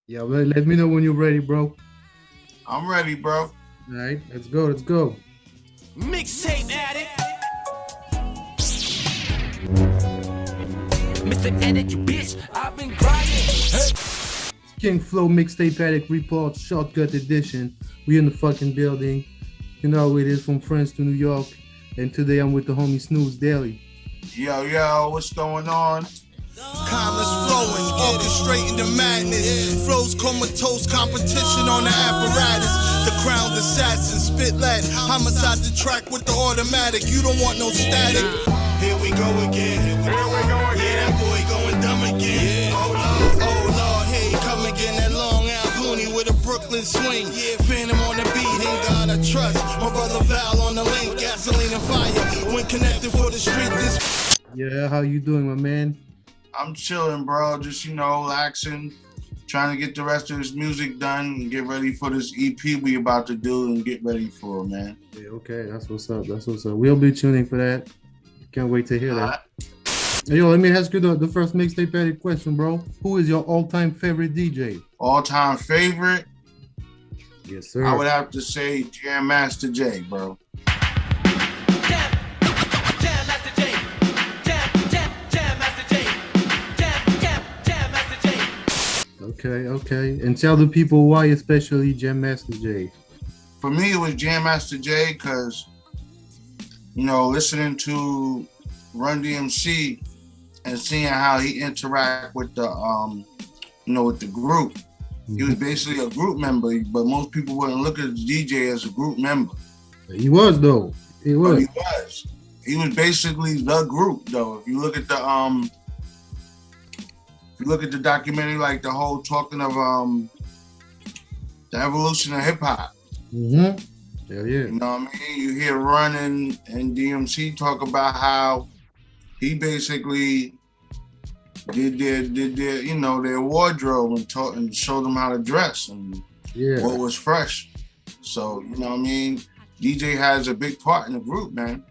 Yeah, let me know when you're ready, bro. I'm ready, bro. All right, let's go. Let's go. Mixtape Addict. Mr. Edit, you bitch. I've been grinding. Hey. King Flow Mixtape Addict Report Shortkut Edition. We in the fucking building. You know how it is, from France to New York. And today I'm with the homie SNOOZE Daily. Yo, what's going on? Commas flowing, orchestrating the madness. Flows comatose, competition on the apparatus. The crowned assassin, spit lead. Homicide the track with the automatic. You don't want no static. Here we go again. Yeah, that boy going dumb again. Oh Lord, here he come again. That long out Cooney with a Brooklyn swing. Yeah, Phantom on the beat, ain't God I trust. My brother Val on the link, gasoline and fire. When connected for the street, this. Yeah, how you doing, my man? I'm chilling, bro. Just, relaxing. Trying to get the rest of this music done and get ready for this EP we about to do and get ready for, man. Yeah, okay, that's what's up. That's what's up. We'll be tuning for that. Can't wait to hear that. Hey, yo, let me ask you the first Mixtape Addict question, bro. Who is your all-time favorite DJ? All-time favorite? Yes, sir. I would have to say Jam Master Jay, bro. Okay. And tell the people why, especially Jam Master Jay. For me, it was Jam Master Jay because, listening to Run DMC and seeing how he interact with the, with the group. He was basically a group member, but most people wouldn't look at the DJ as a group member. He was, though. He was. He was basically the group, though. If you look at the documentary, like the whole talking of the evolution of hip hop. Mm-hmm. Yeah. You know what I mean? You hear Run and DMC talk about how he basically did their wardrobe and taught and showed them how to dress and what was fresh. So, you know what I mean? DJ has a big part in the group, man.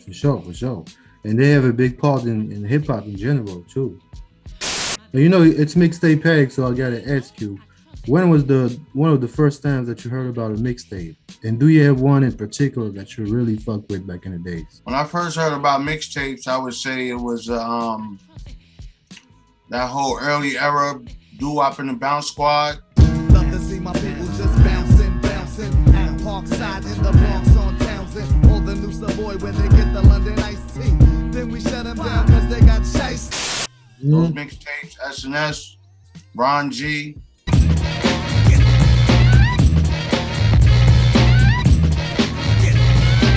For sure. And they have a big part in hip hop in general too. Now, it's Mixtape Addict, so I gotta ask you, when was one of the first times that you heard about a mixtape? And do you have one in particular that you really fucked with back in the days? When I first heard about mixtapes, I would say it was that whole early era doo-wop and the Bounce Squad. Love to see my people just bouncing at Parkside in the Bronx on Townsend. All the new Savoy when they get the London iced tea. Then we shut them down because they got chased. Those mixtapes, SNS, Ron G.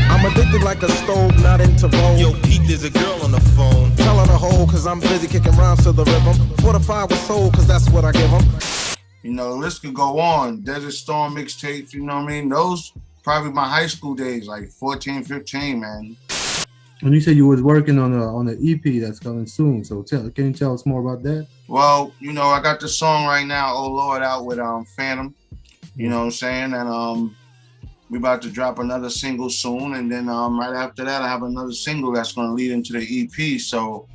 I'm addicted like a stove, not into roll. Yo, Pete, there's a girl on the phone. Tell her to hold, cause I'm busy kicking rhymes to the rhythm. 4 to 5 with soul, cause that's what I give them. The list could go on. Desert Storm mixtapes, you know what I mean? Those probably my high school days, like 14, 15, man. And you said you was working on an EP that's coming soon. So can you tell us more about that? Well, I got the song right now, Oh Lord, out with Phantom. You know what I'm saying? And we about to drop another single soon, and then right after that, I have another single that's going to lead into the EP. So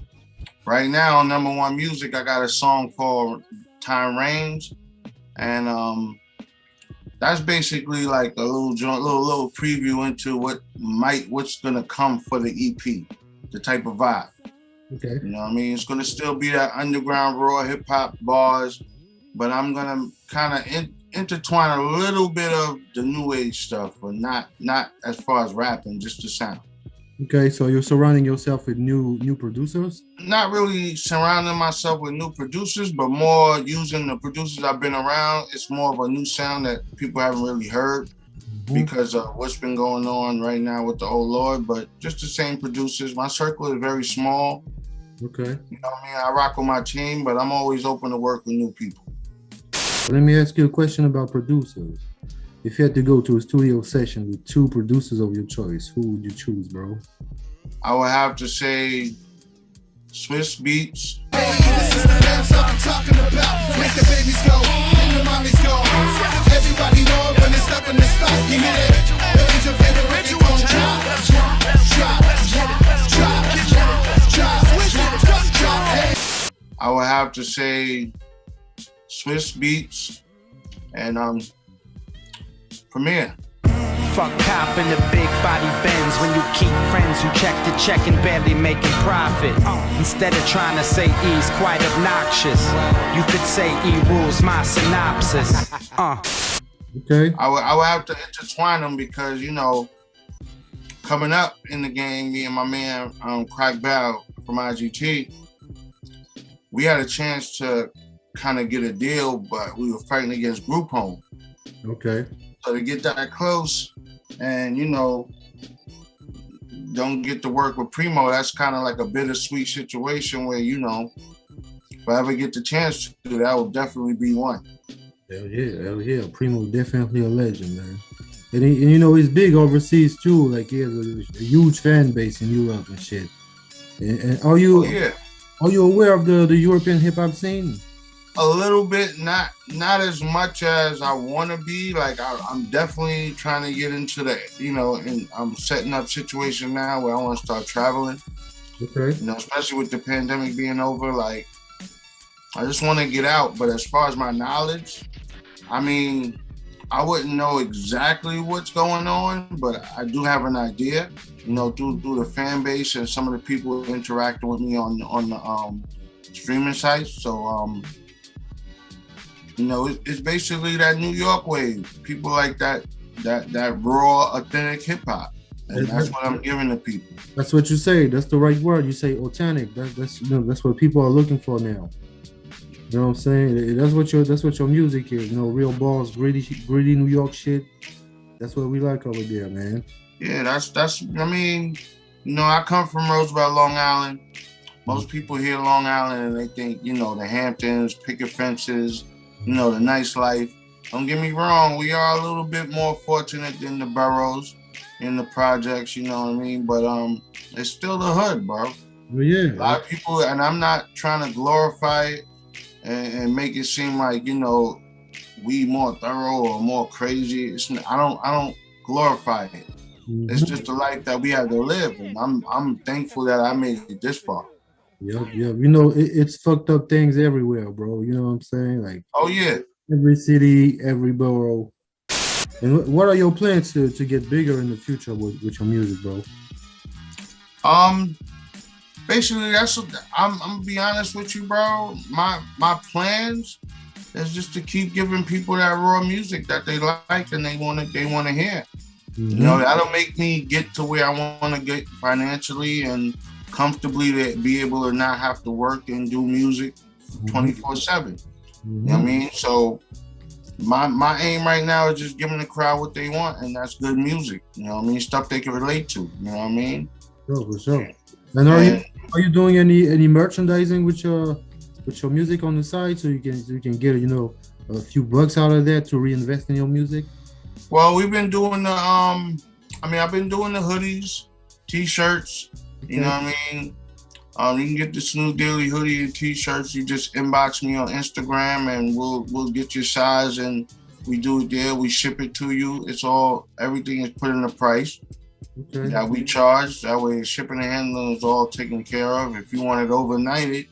right now, on number one music, I got a song called Time Reigns, and that's basically like a little preview into what's going to come for the EP, the type of vibe. Okay. You know what I mean? It's going to still be that underground raw hip hop bars, but I'm going to kind of intertwine a little bit of the new age stuff, but not as far as rapping, just the sound. Okay, so you're surrounding yourself with new producers? Not really surrounding myself with new producers, but more using the producers I've been around. It's more of a new sound that people haven't really heard because of what's been going on right now with the Oh Lord, but just the same producers. My circle is very small. Okay. You know what I mean? I rock with my team, but I'm always open to work with new people. Let me ask you a question about producers. If you had to go to a studio session with 2 producers of your choice, who would you choose, bro? I would have to say Swiss Beats. Hey, this is the dance I'm talking about. Make the babies go, make the mommies go. Everybody know it when it's up in the spot. You hear it? It's your favorite, you gon' drop. Hey. I would have to say Swiss Beats, and Premier. Fuck cop in the big body Benz when you keep friends who check to check and barely making profit. Instead of trying to say E's quite obnoxious, you could say E rules my synopsis. Okay. I would have to intertwine them because, you know, coming up in the game, me and my man Crack Bell from IGT, we had a chance to kind of get a deal, but we were fighting against Group Home. Okay. So to get that close and, you know, don't get to work with Primo, that's kind of like a bittersweet situation where, you know, if I ever get the chance to do that, would definitely be one. Hell yeah. Primo definitely a legend, man. And you know, he's big overseas too. Like he has a huge fan base in Europe and shit. And are you aware of the European hip hop scene? A little bit, not as much as I want to be. Like I'm definitely trying to get into the, you know, and I'm setting up situation now where I want to start traveling. Okay. You know, especially with the pandemic being over, like I just want to get out. But as far as my knowledge, I mean, I wouldn't know exactly what's going on, but I do have an idea, you know, through the fan base and some of the people interacting with me on the streaming sites. So, you know, it's basically that New York wave. People like that raw, authentic hip hop, and that's what I'm giving to people. That's what you say. That's the right word. You say authentic. That's you know, that's what people are looking for now. You know what I'm saying? That's what your music is. You know, real balls, gritty New York shit. That's what we like over there, man. Yeah, that's. I mean, you know, I come from Roosevelt, Long Island. Most people hear Long Island and they think, you know, the Hamptons, picket fences, you know, the nice life. Don't get me wrong, we are a little bit more fortunate than the boroughs in the projects, you know what I mean? But it's still the hood, bro. Well, yeah. A lot of people, and I'm not trying to glorify it and make it seem like, you know, we more thorough or more crazy. I don't glorify it. Mm-hmm. It's just the life that we have to live, and I'm thankful that I made it this far. Yep. You know, it's fucked up things everywhere, bro. You know what I'm saying? Like, oh yeah, every city, every borough. And what are your plans to get bigger in the future with your music, bro? Basically, I'm gonna be honest with you, bro. My plans is just to keep giving people that raw music that they like and they want to hear. Mm-hmm. You know, that'll make me get to where I want to get financially and comfortably to be able to not have to work and do music 24/7. Mm-hmm. You know what I mean? So my aim right now is just giving the crowd what they want, and that's good music. You know what I mean? Stuff they can relate to. You know what I mean? Sure, for sure. And are you doing any merchandising with your music on the side so you can get, you know, a few bucks out of that to reinvest in your music? Well, we've been doing the I've been doing the hoodies, t-shirts. Okay. You know what I mean? You can get the SNOOZE Daily hoodie and t-shirts. You just inbox me on Instagram and we'll get your size and we do it there. We ship it to you. Everything is put in the price that we charge. That way shipping and handling is all taken care of. If you want it overnighted,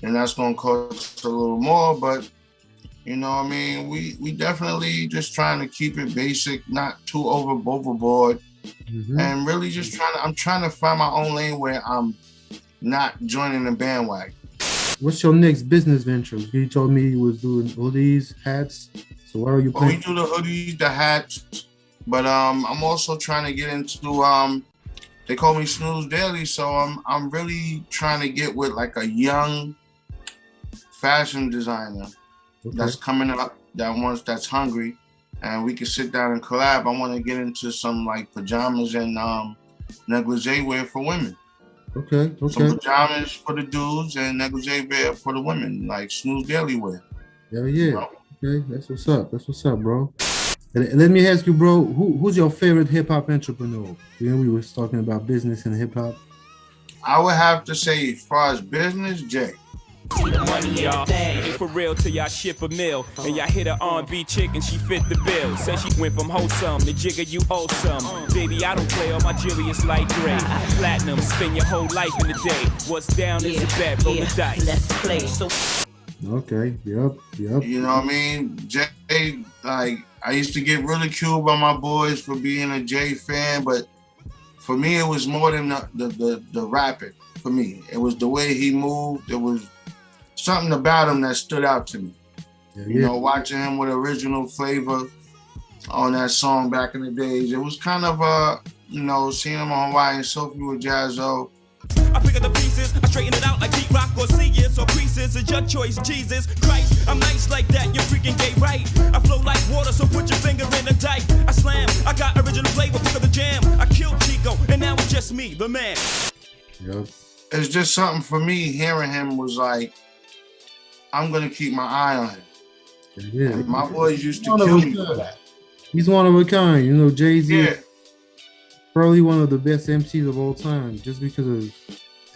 then that's gonna cost a little more, but you know what I mean? We definitely just trying to keep it basic, not too overboard. Mm-hmm. And really just I'm trying to find my own lane where I'm not joining the bandwagon. What's your next business venture? You told me you was doing hoodies, hats. So what are you planning? We do the hoodies, the hats, but I'm also trying to get into they call me SNOOZE Daily, so I'm really trying to get with like a young fashion designer that's coming up that's hungry, and we can sit down and collab. I want to get into some like pajamas and negligee wear for women. Okay. Some pajamas for the dudes and negligee wear for the women, like SNOOZE Daily wear. Yeah. Bro. Okay, that's what's up, bro. And let me ask you, bro, who's your favorite hip hop entrepreneur? You know, we was talking about business and hip hop. I would have to say, as far as business, Jay. See the money, y'all. Ain't for real till y'all ship a meal. And y'all hit a R&B chick and she fit the bill. Said she went from wholesome to jigger you awesome. Baby, I don't play, all my jewelry is light gray. Platinum, spend your whole life in the day. What's down is a bet, roll the dice. Let's play. So Okay. Yep. You know what I mean? Jay, like, I used to get ridiculed by my boys for being a Jay fan, but for me, it was more than the rapping. For me, it was the way he moved. It was something about him that stood out to me. Yeah, You know, watching him with original flavor on that song back in the days, it was kind of you know, seeing him on Hawaiian Sophie with Jazzo. I pick up the pieces, I straighten it out like deep rock or seas or creases. It's your choice, Jesus Christ. I'm nice like that, you're freaking gay, right? I flow like water, so put your finger in the dike. I slam, I got original flavor, pick up the jam. I killed Chico, and now it's just me, the man. Yep. It's just something for me. Hearing him was like, I'm gonna keep my eye on him. Yeah. And my boys used to kill me for that. He's one of a kind. You know, Jay-Z. Yeah. Probably one of the best MCs of all time, just because of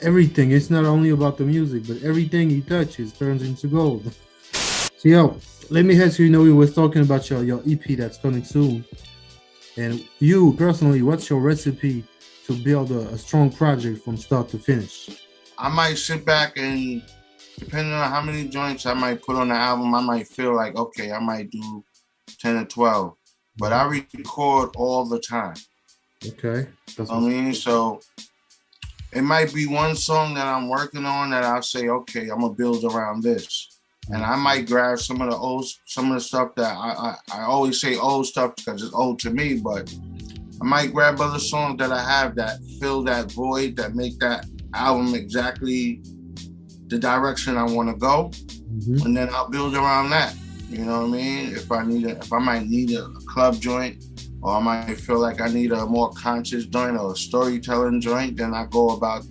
everything. It's not only about the music, but everything he touches turns into gold. So, yo, let me ask you, we were talking about your EP that's coming soon. And you, personally, what's your recipe to build a strong project from start to finish? I might sit back and, depending on how many joints I might put on the album, I might feel like, okay, I might do 10 or 12. But I record all the time. Okay. I mean, so it might be one song that I'm working on that I'll say, okay, I'm gonna build around this, and I might grab some of the stuff that I always say old stuff because it's old to me, but I might grab other songs that I have that fill that void, that make that album exactly the direction I want to go, and then I'll build around that. You know what I mean? If I might need a club joint, or I might feel like I need a more conscious joint or a storytelling joint, then I go about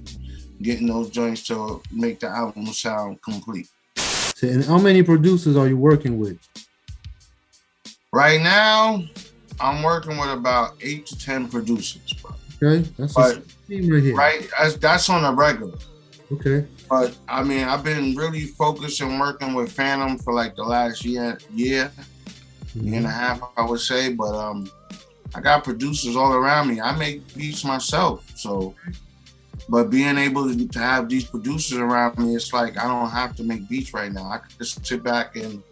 getting those joints to make the album sound complete. So, and how many producers are you working with? Right now, I'm working with about 8 to 10 producers, bro. Okay, that's a team right here. Right, that's on a regular. Okay. But I mean, I've been really focused and working with Phantom for like the last year and a half, I would say. But I got producers all around me. I make beats myself, so. But being able to have these producers around me, it's like I don't have to make beats right now. I can just sit back and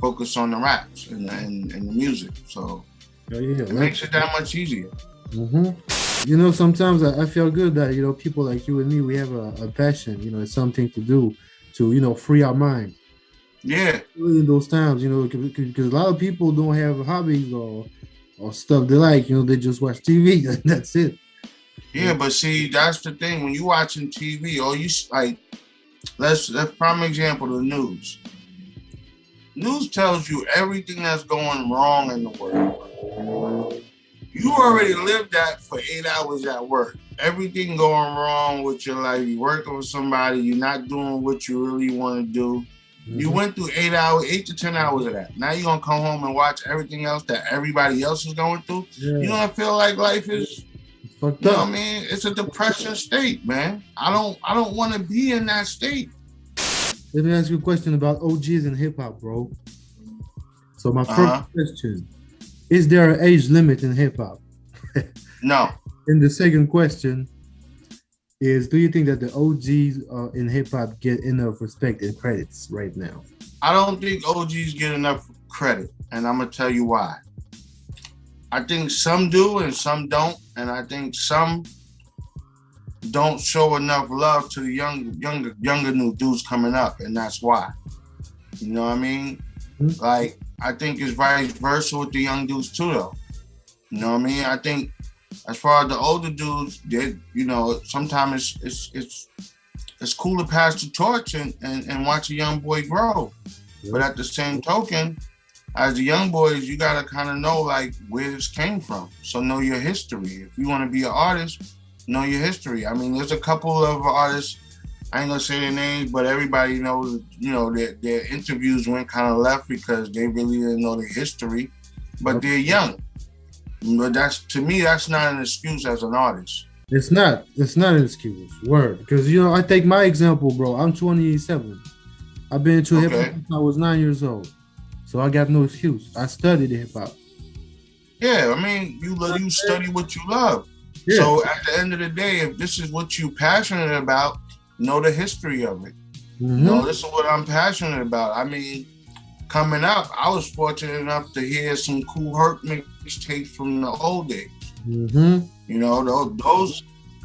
focus on the raps and the music. So it makes it that much easier. You know, sometimes I feel good that, people like you and me, we have a passion, it's something to do to, free our mind. Yeah. In those times, because a lot of people don't have hobbies or stuff they like, they just watch TV and that's it. Yeah, but see, that's the thing. When you watching TV, or you like, let's prime example, the news. News tells you everything that's going wrong in the world. You already lived that for 8 hours at work. Everything going wrong with your life. You're working with somebody. You're not doing what you really want to do. You went through 8 to 10 hours of that. Now you're going to come home and watch everything else that everybody else is going through. Yeah. You're going to feel like life is, you know what I mean? It's a depression state, man. I don't want to be in that state. Let me ask you a question about OGs in hip hop, bro. So my first question, is there an age limit in hip hop? No. And the second question is, do you think that the OGs in hip hop get enough respect and credits right now? I don't think OGs get enough credit, and I'm gonna tell you why. I think some do and some don't, and I think some don't show enough love to the younger new dudes coming up, and that's why. You know what I mean? Like, I think it's vice versa with the young dudes too, though. You know what I mean? I think as far as the older dudes, they, sometimes it's cool to pass the torch and watch a young boy grow. Yeah. But at the same token, as the young boys, you gotta kind of know like where this came from. So know your history. If you want to be an artist, know your history. I mean, there's a couple of artists, I ain't gonna say their names, but everybody knows, their interviews went kind of left because they really didn't know their history, but they're young. But to me, that's not an excuse as an artist. It's not an excuse, word. Because, I take my example, bro. I'm 27. I've been into hip hop since I was 9 years old. So I got no excuse. I studied hip hop. Yeah, I mean, you study what you love. Yeah. So at the end of the day, if this is what you're passionate about, know the history of it. You know, this is what I'm passionate about. I mean, coming up, I was fortunate enough to hear some q-bert mixtapes from the old days. You know,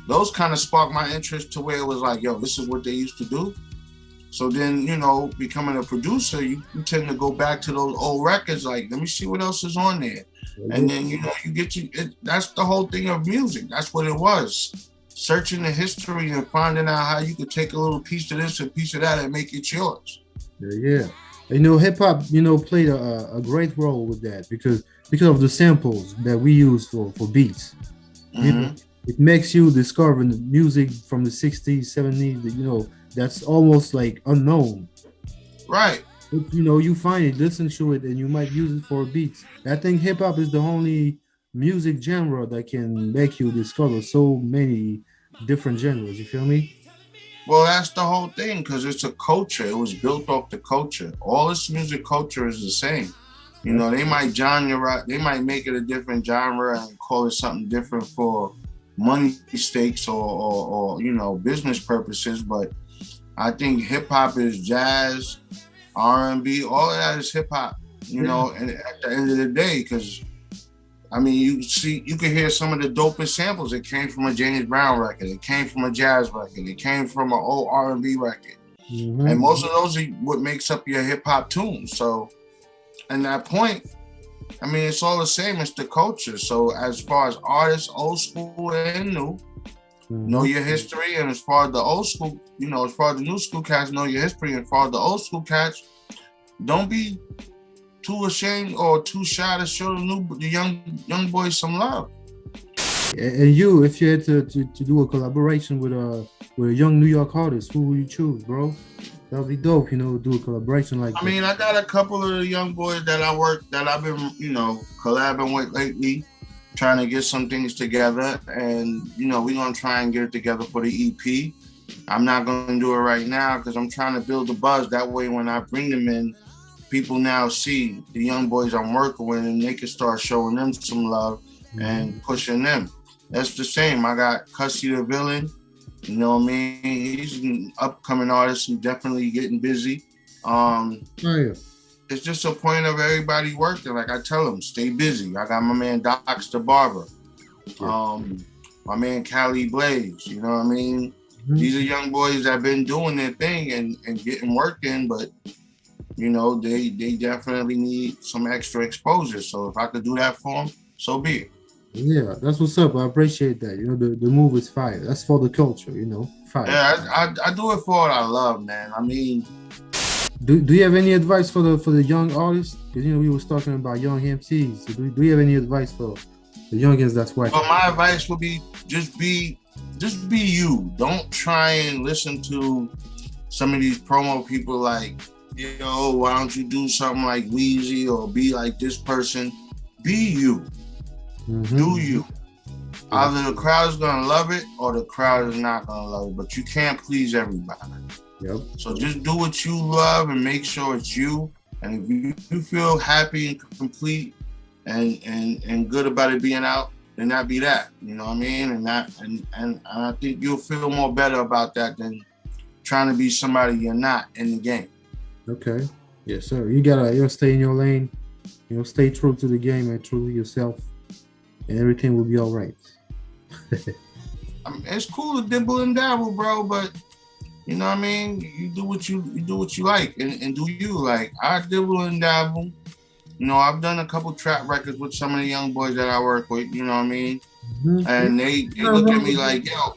those kind of sparked my interest to where it was like, yo, this is what they used to do. So then, you know, becoming a producer, you tend to go back to those old records, like, let me see what else is on there. And then, you know, that's the whole thing of music. That's what it was. Searching the history and finding out how you could take a little piece of this and piece of that and make it yours. Yeah. You know, hip hop, you know, played a great role with that because of the samples that we use for beats. You know, it makes you discover the music from the 60s, 70s, that, you know, that's almost like unknown. Right. But, you know, you find it, listen to it, and you might use it for beats. I think hip hop is the only music genre that can make you discover so many different genres. You feel me? Well, that's the whole thing, because it's a culture. It was built off the culture. All this music culture is the same. You know, they might make it a different genre and call it something different for money stakes or you know, business purposes. But I think hip hop is jazz, R&B, all of that is hip hop. You know, and at the end of the day, because I mean, you can hear some of the dopest samples. It came from a James Brown record. It came from a jazz record. It came from an old R&B record. And most of those are what makes up your hip hop tunes. So, at that point, I mean, it's all the same. It's the culture. So, as far as artists, old school and new, know your history. And as far as the old school, you know, as far as the new school cats, know your history. And as far as the old school cats, don't be too ashamed or too shy to show the young boys some love. And you, if you had to do a collaboration with a young New York artist, who would you choose, bro? That'd be dope, you know, do a collaboration like that. I mean, I got a couple of the young boys that I've been, you know, collabing with lately, trying to get some things together. And, you know, we're going to try and get it together for the EP. I'm not going to do it right now because I'm trying to build a buzz. That way, when I bring them in, people now see the young boys I'm working with and they can start showing them some love and pushing them. That's the same. I got Cussy the Villain. You know what I mean? He's an upcoming artist who's definitely getting busy. It's just a point of everybody working. Like I tell them, stay busy. I got my man Dox the Barber. My man Cali Blaze. You know what I mean? These are young boys that have been doing their thing and getting work in, but you know, they definitely need some extra exposure. So if I could do that for them, so be it. Yeah, that's what's up. I appreciate that. You know, the move is fire. That's for the culture, you know, fire. Yeah, I do it for what I love, man. I mean, do you have any advice for the young artists? Because, you know, we was talking about young MCs. So do you have any advice for the youngins that's watching? Well, my advice would be just be you. Don't try and listen to some of these promo people like, yo, why don't you do something like Weezy or be like this person? Be you. Do you. Either the crowd is gonna love it or the crowd is not gonna love it, but you can't please everybody. So just do what you love and make sure it's you. And if you feel happy and complete and good about it being out, then that be that. You know what I mean? And I think you'll feel more better about that than trying to be somebody you're not in the game. Okay. Yes, sir. You gotta stay in your lane. You know, stay true to the game and true to yourself, and everything will be all right. I mean, it's cool to dibble and dabble, bro, but you know what I mean? You do what you like and do you. Like I dibble and dabble. You know, I've done a couple trap records with some of the young boys that I work with, you know what I mean? And they look at me like, yo,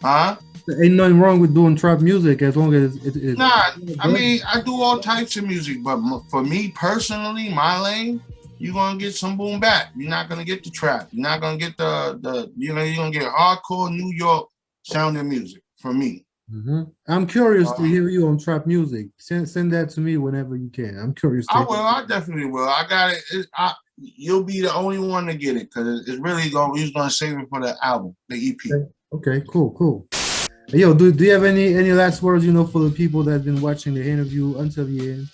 huh? There ain't nothing wrong with doing trap music as long as it's Nah, I mean, I do all types of music, but for me personally, my lane, you're gonna get some boom bap. You're not gonna get the trap. You're not gonna get the you know, you're gonna get hardcore New York sounding music from me. I'm curious to hear you on trap music. Send that to me whenever you can. I'm curious. I definitely will. I got it. You'll be the only one to get it because it's really we're gonna save it for the album, the EP. Okay, cool. Hey, yo, do you have any last words, you know, for the people that have been watching the interview until the end?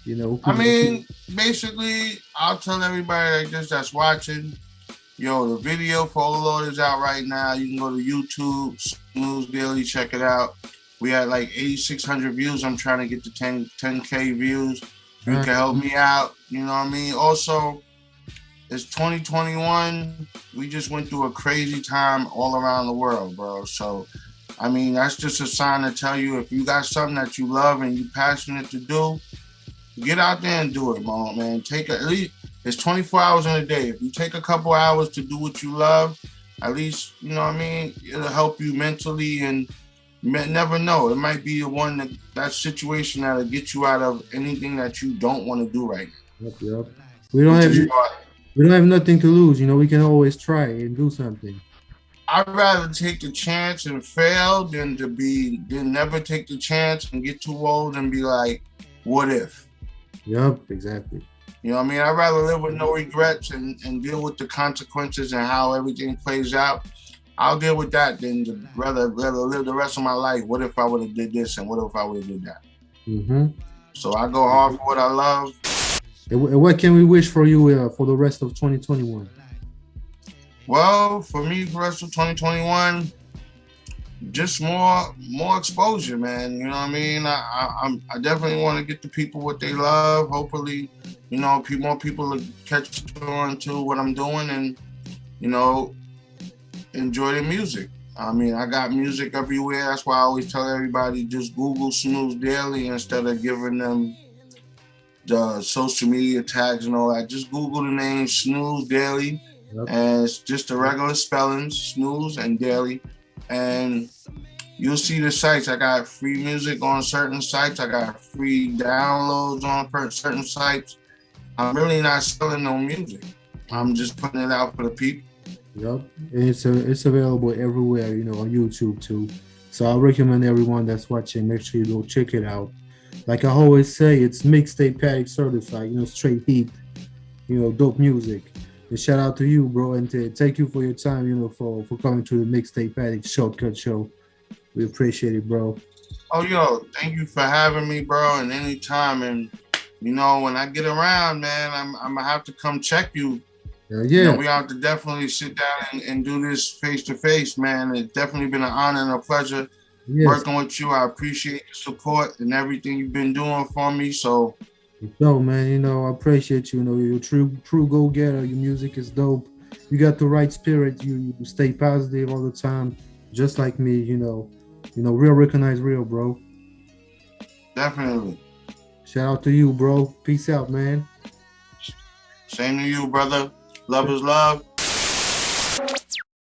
You know, I mean, basically, I'll tell everybody like this that's watching, yo, the video for Oh Lord is out right now. You can go to YouTube, SNOOZE Daily, check it out. We had like 8,600 views. I'm trying to get to 10K views. If you can help me out, you know what I mean? Also, it's 2021. We just went through a crazy time all around the world, bro. So, I mean, that's just a sign to tell you if you got something that you love and you're passionate to do, get out there and do it, man. At least, it's 24 hours in a day. If you take a couple hours to do what you love, at least, you know what I mean? It'll help you mentally, and you may never know. It might be the one that situation that'll get you out of anything that you don't want to do right now. Yep. We don't have nothing to lose. You know, we can always try and do something. I'd rather take the chance and fail than never take the chance and get too old and be like, what if? Yep, exactly. You know what I mean? I'd rather live with no regrets and deal with the consequences and how everything plays out. I'll deal with that than to rather live the rest of my life. What if I would have did this and what if I would have did that? Mm-hmm. So I go hard for what I love. And what can we wish for you for the rest of 2021? Well, for me, for the rest of 2021, just more exposure, man. You know what I mean? I definitely want to get the people what they love. Hopefully, you know, more people will catch on to what I'm doing and, you know, enjoy the music. I mean, I got music everywhere. That's why I always tell everybody just Google Snooze Daily instead of giving them the social media tags and all that. Just Google the name Snooze Daily. Yep. And it's just the regular spellings, Snooze and Daily. And you'll see the sites. I got free music on certain sites. I got free downloads on certain sites. I'm really not selling no music. I'm just putting it out for the people. Yep. And it's available everywhere, you know, on YouTube too. So I recommend everyone that's watching, make sure you go check it out. Like I always say, it's Mixtape Addict certified, you know, straight heat, you know, dope music. And shout out to you, bro, and thank you for your time, you know, for coming to the Mixtape Addict Shortkut show. We appreciate it, bro. Oh, yo, thank you for having me, bro, and anytime. And, you know, when I get around, man, I'm going to have to come check you. Yeah. You know, we have to definitely sit down and do this face-to-face, man. It's definitely been an honor and a pleasure working with you. I appreciate the support and everything you've been doing for me, so... No, man, you know, I appreciate you. You know, you're a true go-getter. Your music is dope. You got the right spirit. You stay positive all the time, just like me. You know, real recognize real, bro. Definitely. Shout out to you, bro. Peace out, man. Same to you, brother. Love is love.